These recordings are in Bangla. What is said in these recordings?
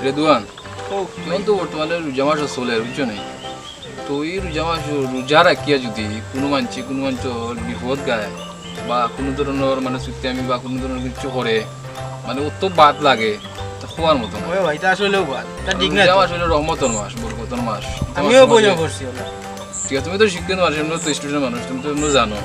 রেদুয়ান তখন তো বর্তমানে রোজা মাস চলে বুঝছো নাই তো এই রোজা মাস রোজা রাখিয়া যদি কোনো মানুষ বিপদ গায় বা কোনো ধরনের মানে চুক্তি বা কোনো ধরনের কিছু করে মানে অত বাদ লাগে তা খোয়ার মতো না ভাই তা আসলেও বাদ তা ঠিক না রোজা মাস হলো রহমতের মাস বরকতের মাস আমিও বোঝা করছি ওটা ঠিক আছে তুমি তো শিক্ষিত মানুষ এমনি তো স্টুডেন্ট মানুষ তুমি তো এমনি জানো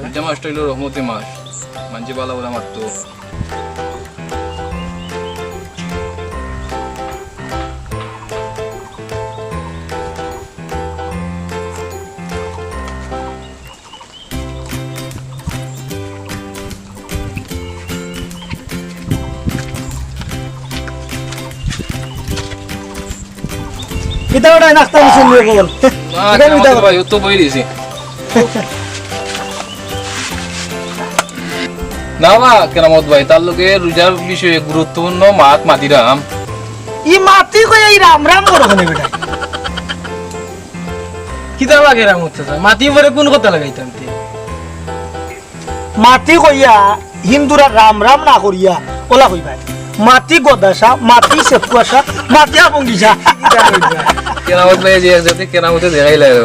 রোজা মাসটা হলো রহমতের মাস মানুষ বালা বলে মারতো এটা ওটা নাস্তা মিশন নিয়ে বল না ভাই ও তো বই দিছি না বা কেরামত ভাই তার লোকে রোজার বিষয়ে গুরুত্বপূর্ণ মাতিরাম ই মাতি কই এই রাম রাম করো কেন বেটা কিতা লাগে রাম হচ্ছে মাটি পরে কোন কথা লাগাইতাম তে মাতি কইয়া হিন্দুরা রাম রাম না করিয়া ওলা কই ভাই মাটি গদাসা মাটি সেপুয়াসা মাটি আপঙ্গিসা কেরামত ভাই যে একসাথে কেরামতে দেখাই লাগে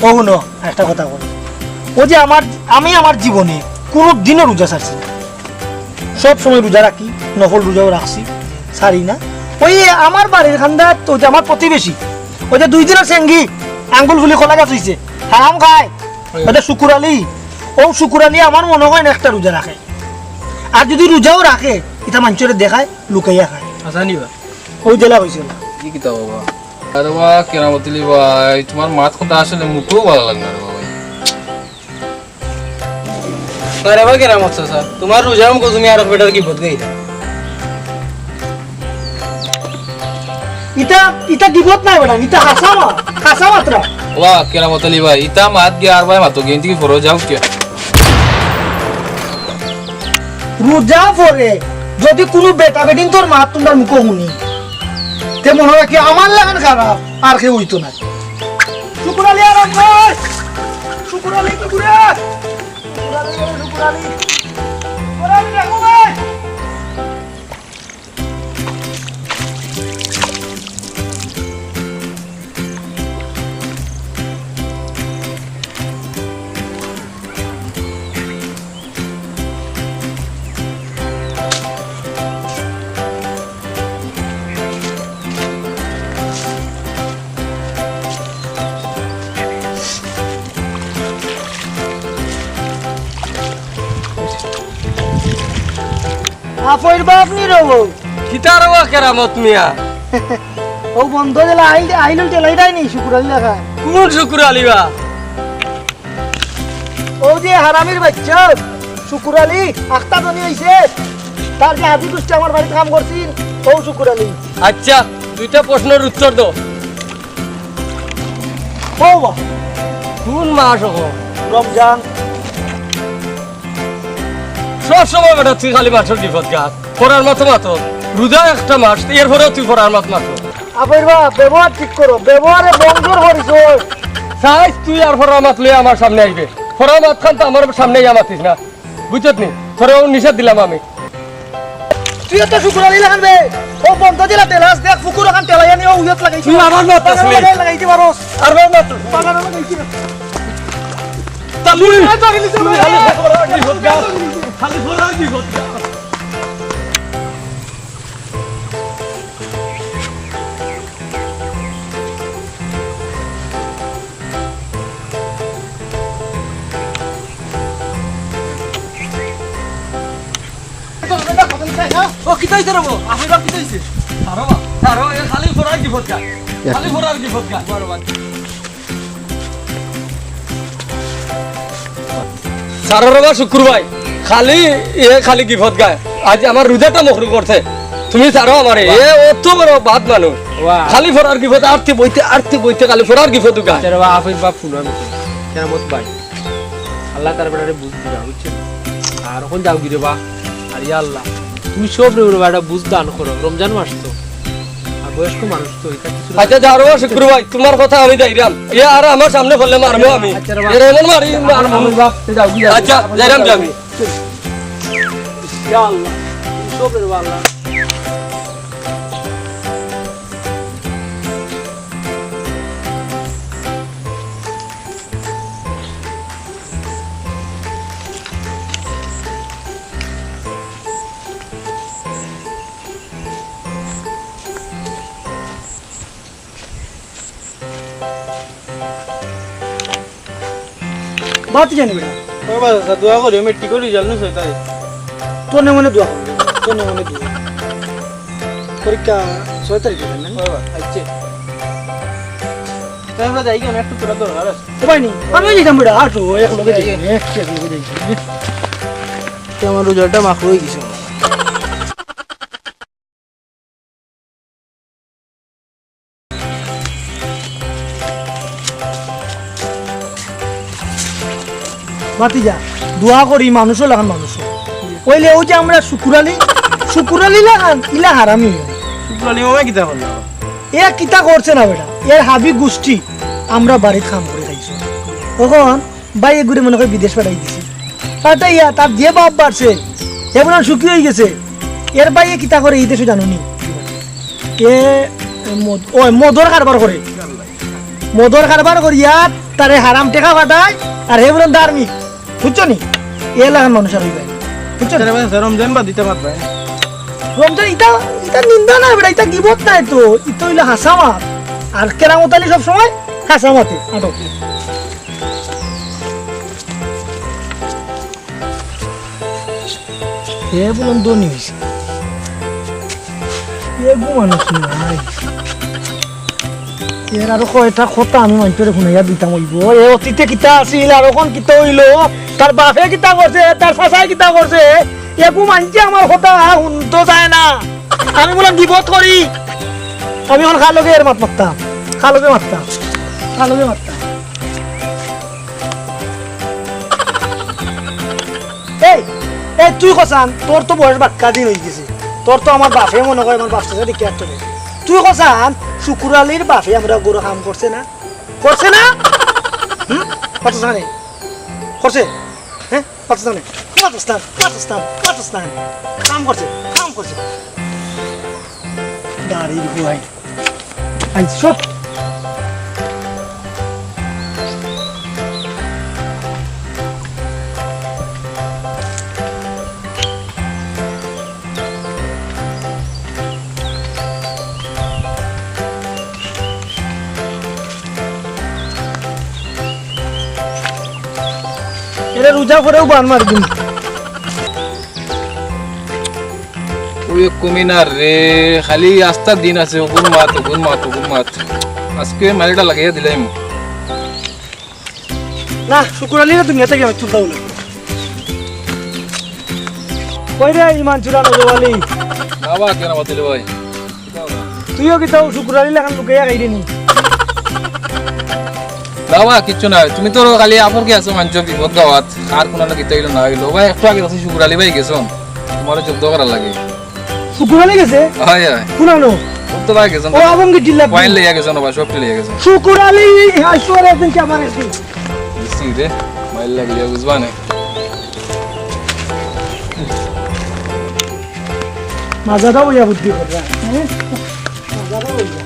ও নো একটা কথা বল ও যে আমি আমার জীবনে কোনো দিনও রোজা ছাড়ছি না সব সময় রোজা রাখি নকল রোজাও রাখছি ছাড়ি না ওই আমার বাড়ির খান্দার তো যে আমার প্রতিবেশী ওই যে 2 দিনের সেঙ্গি আঙ্গুল ফুলি কলা গাছ হইছে হারাম খায় ওটা শুকুর আলী ও শুকুর আলী আমার মনে হয় না একটা রোজা রাখে আর যদি রোজাও রাখে এটা মানুষের দেখায় লুকাইয়া খায় আচ্ছা নিবা ওই জেলা হয়েছিল কি কিতা বাবা আরে বা কেরামতলি ভাই তোমার মাত কথা আসলে মুখেও ভালো লাগে না রে ভাই আরে ভাই কেরাম হচ্ছে স্যার তোমার রোজাম কো তুমি আর বেটার কি বদ গইতা ইটা দিবত নাই বেটা ইটা হাসা মাত্রা ওয়া কেরামতলি ভাই ইতা মাত গিয়ে আর ভাই মাতো গেন্তি কি ফরো যাও কে রোজা পরে যদি কোনো বেটা বেটিন তোর মা তোমার মুখ শুনি তে মনে হয় কি আমার লাগান খারাপ আর কেউ হইতো না শুকুর আলী আর আমার শুকুর আলী কি করে শুকুর আলী দেখো ভাই আফাইর বাপ নি রবো কিতা রবা কেরামত মিয়া ও বন্ধ দিলা আইলো তেলাই দাই নি শুকুর আলী লেখা কোন শুকুর আলিবা ও যে হারামির বাচ্চা শুকুর আলী আখতা দনি হইছে তার যে হাতি দুষ্ট আমার বাড়িতে কাম করছিস ও শুকুর আলী আচ্ছা দুইটা প্রশ্নের উত্তর দাও ও বাহ কোন মাস হবো রমজান সব সময় বেটা তুই খালি মাছের বিপদ গাছ পড়ার মতো মাত্র রোজা একটা মাস এরপরেও তুই পড়ার মত মাত্র আফাইর বাপ ব্যবহার ঠিক করো ব্যবহারে বন্ধুর করিস সাইজ তুই আর পড়ার মাত লইয়া আমার সামনে আইবে পড়ার মাত খান তো আমার সামনে আমাতিস না বুঝছত নি তোরেও নিষেধ দিলাম আমি তুই তো শুকুর আলী লাগানবে ও বন্ধ দিলা তেলাস দেখ ফুকুর খান তেলাইয়া নিয়ে উজত লাগাইছি তুই আমার মত আসলি লাগাইতে পারোস আর মাত্র পাগলা লাগাইছি না তালুই খালি ফোরার বিপদ ও কি তাইছে রবো আমি বাপ কি তাইছে তারো এ খালি ফোরার বিপদ গা খালি ফোরার বিপদ গা বরাবর সাররবা শুক্রবার খালি খালি গিফত গায় আজ আমার রোজাটা মখরু করছে তুমি ছাড়ো আমারে এ অত বড় বাদ মানুষ খালি ফরার গিফত আরতি বইতে খালি ফরার গিফত গায় তেরা আফিস বাপ ফুনা মতো কেরামত ভাই আল্লাহ তার বেটারে বুঝ দিবা বুঝছেন আর এখন যাও গিরে বা আর ইয়া আল্লাহ তুমি সব রে বেটা বুঝ দান করো রমজান মাস তো আর বয়স্ক মানুষ তো এটা কিছু আচ্ছা যাও শুক্রবার তোমার কথা আমি যাইরাম এ আর আমার সামনে বললে মারবো আমি এর এমন মারি মারবো বাপ যাও গিয়া আচ্ছা যাইরাম যাবি ইয়া আল্লাহ সব রে আল্লাহ বাতি জানি বেটা বাবা দোয়া করি মেট্রিক রেজাল্ট নিছে তাই তোর মনে দোয়া করবে তোর মনে দোয়া পরীক্ষা 6 তারিখে না বাবা আচ্ছা তাহলে যাই কেন একটু তোরা দরকার আছে উপায় নেই আমি যেতাম বেটা আটো এক লগে যাই এক লগে যাই আমার রেজাল্টটা মাখ হয়ে গেছে বাতিজা দোয়া করি মানুষও লাগান মানুষ ওইলে ওই যে আমরা শুকুরালি লাগান ইলা হারামি শুক্রালি মামা কিতা করলো এ কিতা করছে না বেটা এর হাবি গোষ্ঠী আমরা বাড়িতে খাম করে খাইছো তখন ভাই এগুলি মনে করে বিদেশ পাঠাই দিছি পাঠাইয়া তার যে বাপ বাড়ছে এমন সুখী হয়ে গেছে এর বাইয়ে কিতা করে এই দেশে জানুনি এ মদর কারবার করে মদর কারবার করিয়া তারে হারাম টেকা পাঠায় আর হে বলেন ধার্মিক বুঝছো নি এ লাগান মানুষ আর হইবে বুঝছো না? রমজান বা দিতে পারবে রমজান ইটা ইটা নিন্দা না বেটা ইটা গিবত নাই তো ইতো হইলো হাসামাত আর কেরামত আলী সব সময় হাসামাতে আটক এ বলুন দনি হয়েছে এগু মানুষ নাই এর আরো কয়টা কথা আমি মানুষের শুনাইয়া দিতাম হইব এ অতীতে কিতা আছিল আর এখন কিতা হইল তার বাপে কিতা করছে তার চাচাই কিতা করছে এগু মানছে আমার কথা শুনতে চায় না আমি বললাম বিপদ করি আমি এখন খালকে এর মারতাম খালকে মারতাম এই এই তুই কসান তোর তো বয়স বাক্কা দিন হয়ে গেছে তোর তো আমার বাপে মনে করে আমার বাপটা দেখে আর তোরে তুই কসান শুকুরালির বাপে আমরা গরু কাম করছে না কত জানে করছে হ্যাঁ কত জানে কাম করছে গাড়ির গুয়াই আই সব এরা রোজা করেও বান মার দিন ওই কমিনার রে খালি আস্তার দিন আছে ওগুন মাত আজকে মালিটা লাগিয়ে দিলাম না শুকুরালি না দুনিয়া থেকে আমি তুলতা বলে কই রে ইমান চুরানো জওয়ালি বাবা কেন বলতে ভাই তুইও কি তাও শুকুরালি লাগান লুকাইয়া খাইরে নি বাবা কিচ্ছু না তুমি তো খালি আপর কি আছো মানছো বিপদ গাওয়াত আর কোনো না কিতা না হইলো ভাই একটু আগে আছে শুকুরালি ভাই গেছো তোমার যোগ্য করা লাগে শুকুরালি গেছে হয় শুনানো তো ভাই গেছো ও আবঙ্গি জিল্লা পয়েন্ট লিয়া গেছো না বা সব লিয়া গেছো শুকুরালি আসরে একদিন কি আমার একদিন সি রে মাইল লাগিয়ে বুঝবা না মাজাটা হইয়া বুদ্ধি কররা হ্যাঁ মাজাটা হইয়া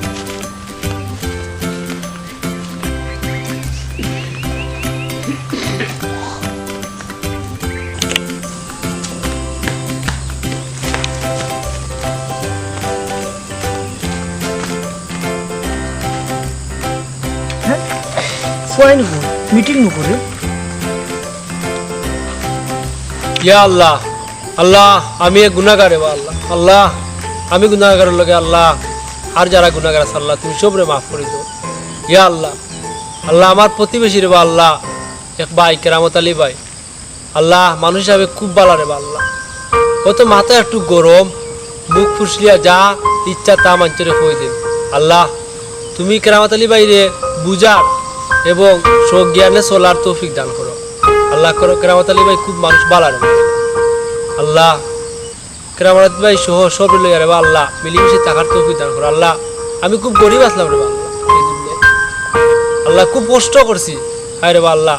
সোয়াইন মিটিং করে ইয়া আল্লাহ আল্লাহ আমি এক গুনাহগার রে আল্লাহ আল্লাহ আমি গুনাহগারের লগে আল্লাহ আর যারা গুনাহগার আছে আল্লাহ তুমি সবরে মাফ করে দাও ইয়া আল্লাহ আল্লাহ আমার প্রতিবেশী রে আল্লাহ এক ভাই কেরামত আলী ভাই আল্লাহ মানুষ হিসাবে খুব ভালো রে আল্লাহ ও তো মাথা একটু গরম মুখ ফুসলিয়া যা ইচ্ছা তা মাঞ্চরে কই দেন আল্লাহ তুমি কেরামত আলী ভাই রে বুঝার এবং সজ্ঞানে চলার তৌফিক দান করো আল্লাহ করো কেরামত আলী ভাই খুব মানুষ ভালো রে আল্লাহ কেরামত ভাই সহ সব লইয়া রে আল্লাহ মিলিমিশে থাকার তৌফিক দান করো আল্লাহ আমি খুব গরিব আসলাম রে আল্লাহ এই দুনিয়ায় আল্লাহ খুব কষ্ট করছি হায় রে আল্লাহ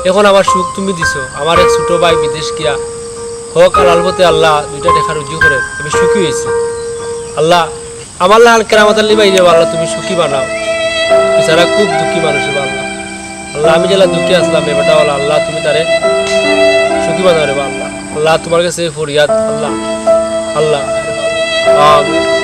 এখন আমার সুখ তুমি দিছো আমার এক ছোট ভাই বিদেশ গিয়া হোক আর আলবতে আল্লাহ দুইটা দেখা রুজি করে আমি সুখী হয়েছি আল্লাহ আমার লাল কেরামত আলী ভাই রে আল্লাহ তুমি সুখী বানাও এছাড়া খুব দুঃখী মানুষ রে আল্লাহ আল্লাহ আমি যেলা দুঃখী আসলাম এবারটা বলা আল্লাহ তুমি তারে সুখী বানাও রে আল্লাহ আল্লাহ তোমার কাছে ফরিয়াদ আল্লাহ আল্লাহ আমিন